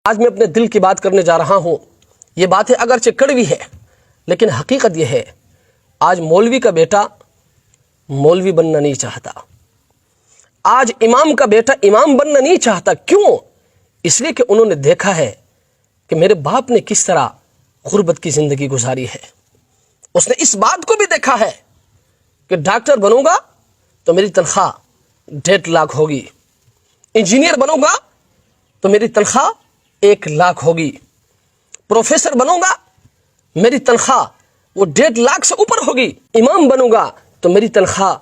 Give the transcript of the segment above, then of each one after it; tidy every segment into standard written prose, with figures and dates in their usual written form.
آج میں اپنے دل کی بات کرنے جا رہا ہوں. یہ باتیں اگرچہ کڑوی ہے لیکن حقیقت یہ ہے، آج مولوی کا بیٹا مولوی بننا نہیں چاہتا، آج امام کا بیٹا امام بننا نہیں چاہتا. کیوں؟ اس لیے کہ انہوں نے دیکھا ہے کہ میرے باپ نے کس طرح غربت کی زندگی گزاری ہے. اس نے اس بات کو بھی دیکھا ہے کہ ڈاکٹر بنوں گا تو میری تنخواہ 1.5 لاکھ ہوگی، انجینئر بنوں گا تو میری تنخواہ 1 لاکھ ہوگی، پروفیسر بنوں گا میری تنخواہ وہ 1.5 لاکھ سے اوپر ہوگی، امام بنوں گا تو میری تنخواہ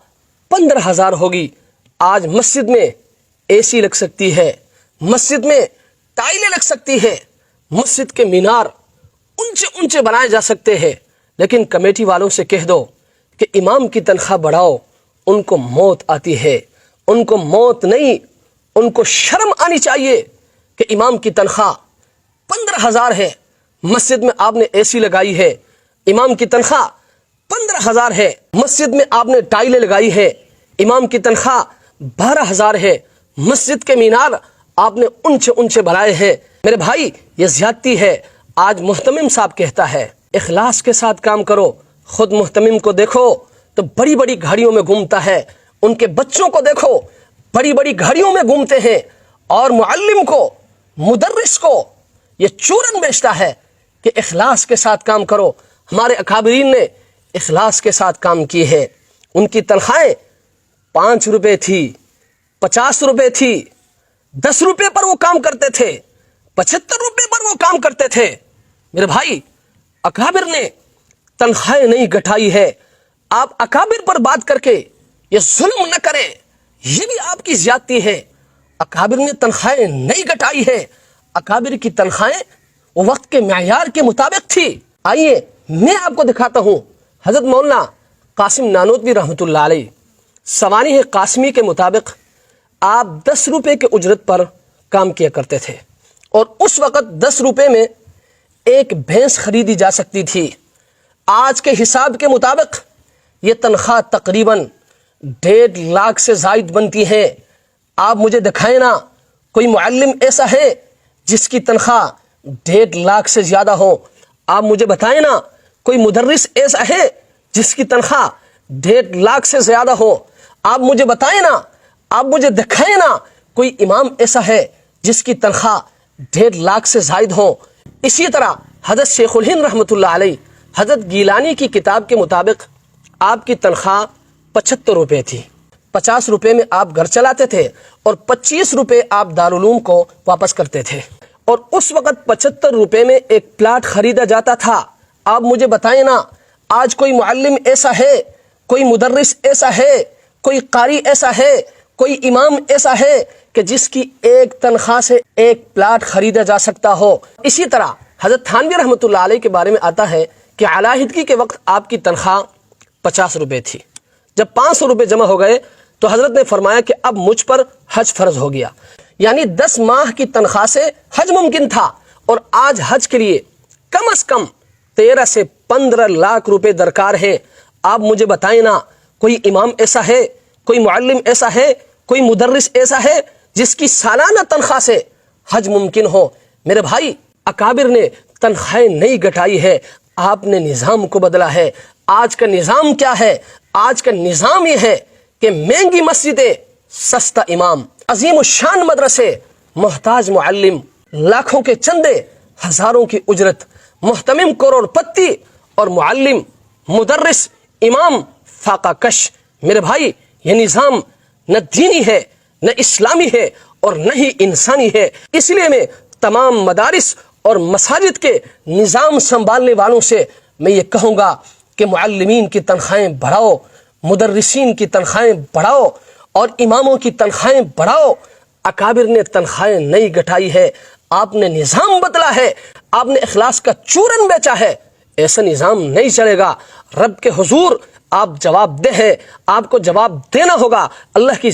15,000 ہوگی. آج مسجد میں اے سی لگ سکتی ہے، مسجد میں ٹائلیں لگ سکتی ہے، مسجد کے مینار اونچے اونچے بنائے جا سکتے ہیں، لیکن کمیٹی والوں سے کہہ دو کہ امام کی تنخواہ بڑھاؤ، ان کو موت آتی ہے. ان کو موت نہیں، ان کو شرم آنی چاہیے کہ امام کی تنخواہ 15,000 ہے، مسجد میں آپ نے اے سی لگائی ہے. امام کی تنخواہ 15,000 ہے، مسجد میں آپ نے ٹائلیں لگائی ہے. امام کی تنخواہ 12,000 ہے، مسجد کے مینار آپ نے اونچے اونچے بنائے ہیں. میرے بھائی یہ زیادتی ہے. آج محتمم صاحب کہتا ہے اخلاص کے ساتھ کام کرو. خود محتمم کو دیکھو تو بڑی بڑی گاڑیوں میں گھومتا ہے، ان کے بچوں کو دیکھو بڑی بڑی گاڑیوں میں گھومتے ہیں، اور معلم کو مدرس کو یہ چورن بیچتا ہے کہ اخلاص کے ساتھ کام کرو. ہمارے اکابرین نے اخلاص کے ساتھ کام کی ہے. ان کی تنخواہیں 5 روپے تھی، 50 روپے تھی، 10 روپے پر وہ کام کرتے تھے، 75 روپے پر وہ کام کرتے تھے. میرے بھائی اکابر نے تنخواہیں نہیں گھٹائی ہے. آپ اکابر پر بات کر کے یہ ظلم نہ کریں، یہ بھی آپ کی زیادتی ہے. اکابر نے تنخواہیں نہیں گھٹائی ہے، اکابر کی تنخواہیں وقت کے معیار کے مطابق تھی. آئیے میں آپ کو دکھاتا ہوں. حضرت مولانا قاسم نانوتوی رحمۃ اللہ علیہ سوانح قاسمی کے مطابق آپ 10 روپے کے اجرت پر کام کیا کرتے تھے، اور اس وقت 10 روپے میں ایک بھینس خریدی جا سکتی تھی. آج کے حساب کے مطابق یہ تنخواہ تقریباً 1.5 لاکھ سے زائد بنتی ہے. آپ مجھے دکھائیں نا کوئی معلم ایسا ہے جس کی تنخواہ 1.5 لاکھ سے زیادہ ہو. آپ مجھے بتائیں نا کوئی مدرس ایسا ہے جس کی تنخواہ 1.5 لاکھ سے زیادہ ہو. آپ مجھے بتائیں نا، آپ مجھے دکھائیں نا کوئی امام ایسا ہے جس کی تنخواہ 1.5 لاکھ سے زائد ہو. اسی طرح حضرت شیخ الہند رحمۃ اللہ علیہ حضرت گیلانی کی کتاب کے مطابق آپ کی تنخواہ 75 روپے تھی. 50 روپے میں آپ گھر چلاتے تھے اور 25 روپے آپ دارالعلوم کو واپس کرتے تھے، اور اس وقت 75 روپے میں ایک پلاٹ خریدا جاتا تھا. آپ مجھے بتائیں نا آج کوئی معلم ایسا ہے، کوئی مدرس ایسا ہے، کوئی قاری ایسا ہے، کوئی امام ایسا ہے کہ جس کی ایک تنخواہ سے ایک پلاٹ خریدا جا سکتا ہو. اسی طرح حضرت تھانوی رحمۃ اللہ علیہ کے بارے میں آتا ہے کہ علیحدگی کے وقت آپ کی تنخواہ 50 روپے تھی. جب 500 روپے جمع ہو گئے تو حضرت نے فرمایا کہ اب مجھ پر حج فرض ہو گیا، یعنی 10 ماہ کی تنخواہ سے حج ممکن تھا. اور آج حج کے لیے کم از کم 13 سے 15 لاکھ روپے درکار ہے. آپ مجھے بتائیں نا کوئی امام ایسا ہے، کوئی معلم ایسا ہے، کوئی مدرس ایسا ہے جس کی سالانہ تنخواہ سے حج ممکن ہو. میرے بھائی اکابر نے تنخواہیں نہیں گھٹائی ہے، آپ نے نظام کو بدلا ہے. آج کا نظام کیا ہے؟ آج کا نظام یہ ہے کہ مہنگی مسجدیں، سستا امام، عظیم الشان مدرسے، محتاج معلم، لاکھوں کے چندے، ہزاروں کی اجرت، محتمم کروڑ پتی، اور معلم، مدرس، امام فاقہ کش. میرے بھائی یہ نظام نہ دینی ہے، نہ اسلامی ہے، اور نہ ہی انسانی ہے. اس لیے میں تمام مدارس اور مساجد کے نظام سنبھالنے والوں سے میں یہ کہوں گا کہ معلمین کی تنخواہیں بڑھاؤ، مدرسین کی تنخواہیں بڑھاؤ، اور اماموں کی تنخواہیں بڑھاؤ. اکابر نے تنخواہیں نہیں گھٹائی ہے، آپ نے نظام بدلا ہے، آپ نے اخلاص کا چورن بیچا ہے. ایسا نظام نہیں چلے گا. رب کے حضور آپ جواب دہ ہیں، آپ کو جواب دینا ہوگا. اللہ کی